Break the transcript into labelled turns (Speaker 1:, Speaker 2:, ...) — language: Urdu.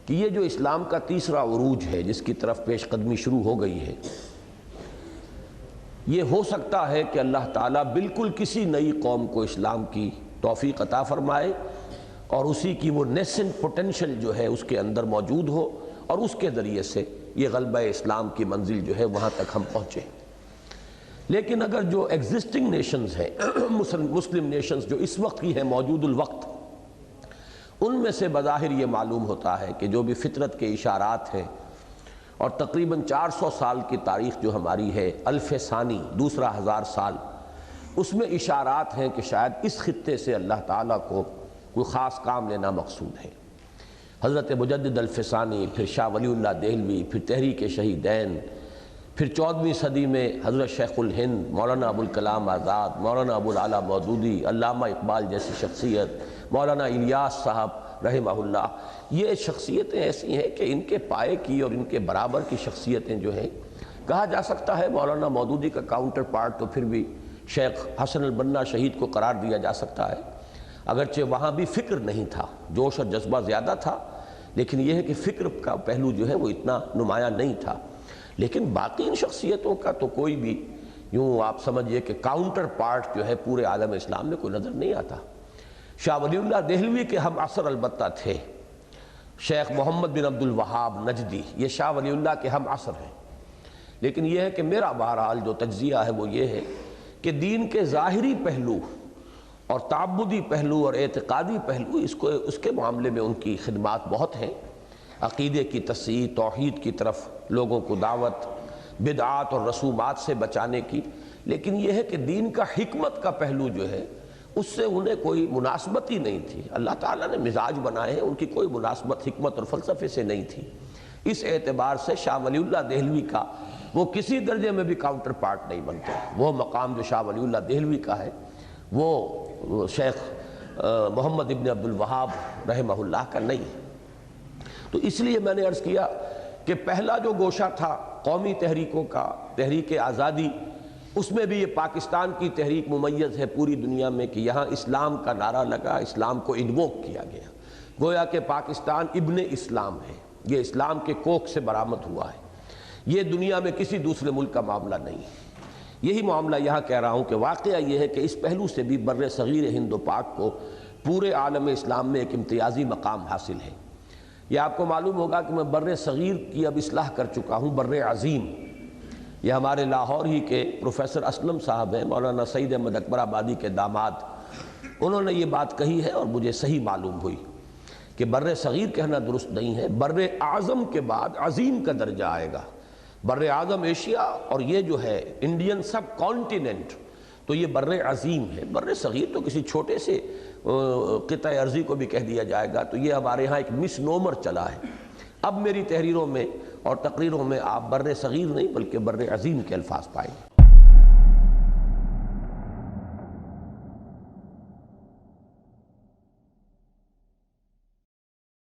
Speaker 1: کہ یہ جو اسلام کا تیسرا عروج ہے جس کی طرف پیش قدمی شروع ہو گئی ہے، یہ ہو سکتا ہے کہ اللہ تعالیٰ بالکل کسی نئی قوم کو اسلام کی توفیق عطا فرمائے اور اسی کی وہ نیسنٹ پوٹینشل جو ہے اس کے اندر موجود ہو اور اس کے ذریعے سے یہ غلبہ اسلام کی منزل جو ہے وہاں تک ہم پہنچے۔ لیکن اگر جو ایگزسٹنگ نیشنز ہیں، مسلم نیشنز جو اس وقت کی ہیں موجود الوقت، ان میں سے بظاہر یہ معلوم ہوتا ہے کہ جو بھی فطرت کے اشارات ہیں، اور تقریباً 400 سال کی تاریخ جو ہماری ہے، الف ثانی دوسرا 1000 سال، اس میں اشارات ہیں کہ شاید اس خطے سے اللہ تعالیٰ کو کوئی خاص کام لینا مقصود ہے۔ حضرت مجدد الف ثانی، پھر شاہ ولی اللہ دہلوی، پھر تحریک شہیدین، پھر 14ویں صدی میں حضرت شیخ الہند مولانا ابوالکلام آزاد، مولانا ابوالعلا مودودی، علامہ اقبال جیسی شخصیت، مولانا الیاس صاحب رحمہ اللہ، یہ شخصیتیں ایسی ہیں کہ ان کے پائے کی اور ان کے برابر کی شخصیتیں جو ہیں، کہا جا سکتا ہے مولانا مودودی کا کاؤنٹر پارٹ تو پھر بھی شیخ حسن البنا شہید کو قرار دیا جا سکتا ہے، اگرچہ وہاں بھی فکر نہیں تھا، جوش اور جذبہ زیادہ تھا، لیکن یہ ہے کہ فکر کا پہلو جو ہے وہ اتنا نمایاں نہیں تھا۔ لیکن باقی ان شخصیتوں کا تو کوئی بھی یوں آپ سمجھئے کہ کاؤنٹر پارٹ جو ہے پورے عالم اسلام میں کوئی نظر نہیں آتا۔ شاہ ولی اللہ دہلوی کے ہم عصر البتہ تھے، شیخ محمد بن عبد الوہاب نجدی، یہ شاہ ولی اللہ کے ہم عصر ہیں، لیکن یہ ہے کہ میرا بہرحال جو تجزیہ ہے وہ یہ ہے کہ دین کے ظاہری پہلو اور تعبدی پہلو اور اعتقادی پہلو اس کے معاملے میں ان کی خدمات بہت ہیں، عقیدے کی تصحیح، توحید کی طرف لوگوں کو دعوت، بدعات اور رسومات سے بچانے کی، لیکن یہ ہے کہ دین کا حکمت کا پہلو جو ہے اس سے انہیں کوئی مناسبت ہی نہیں تھی۔ اللہ تعالیٰ نے مزاج بنائے ہیں، ان کی کوئی مناسبت حکمت اور فلسفے سے نہیں تھی۔ اس اعتبار سے شاہ ولی اللہ دہلوی کا وہ کسی درجے میں بھی کاؤنٹر پارٹ نہیں بنتے۔ وہ مقام جو شاہ ولی اللہ دہلوی کا ہے وہ شیخ محمد ابن عبد الوہاب رحمہ اللہ کا نہیں ہے۔ تو اس لیے میں نے عرض کیا کہ پہلا جو گوشہ تھا قومی تحریکوں کا، تحریک آزادی، اس میں بھی یہ پاکستان کی تحریک ممیز ہے پوری دنیا میں کہ یہاں اسلام کا نعرہ لگا، اسلام کو انووک کیا گیا، گویا کہ پاکستان ابن اسلام ہے، یہ اسلام کے کوکھ سے برآمد ہوا ہے، یہ دنیا میں کسی دوسرے ملک کا معاملہ نہیں ہے۔ یہی معاملہ یہاں کہہ رہا ہوں کہ واقعہ یہ ہے کہ اس پہلو سے بھی بر صغیر ہند و پاک کو پورے عالم اسلام میں ایک امتیازی مقام حاصل ہے۔ یہ آپ کو معلوم ہوگا کہ میں بر صغیر کی اب اصلاح کر چکا ہوں، بر عظیم۔ یہ ہمارے لاہور ہی کے پروفیسر اسلم صاحب ہیں، مولانا سعید احمد اکبر آبادی کے داماد، انہوں نے یہ بات کہی ہے اور مجھے صحیح معلوم ہوئی کہ بر صغیر کہنا درست نہیں ہے، بر اعظم کے بعد عظیم کا درجہ آئے گا۔ بر اعظم ایشیا اور یہ جو ہے انڈین سب کانٹیننٹ، تو یہ بر عظیم ہے۔ بر صغیر تو کسی چھوٹے سے قطع ارضی کو بھی کہہ دیا جائے گا، تو یہ ہمارے ہاں ایک مس نومر چلا ہے۔ اب میری تحریروں میں اور تقریروں میں آپ بر صغیر نہیں بلکہ بر عظیم کے الفاظ پائیں گے۔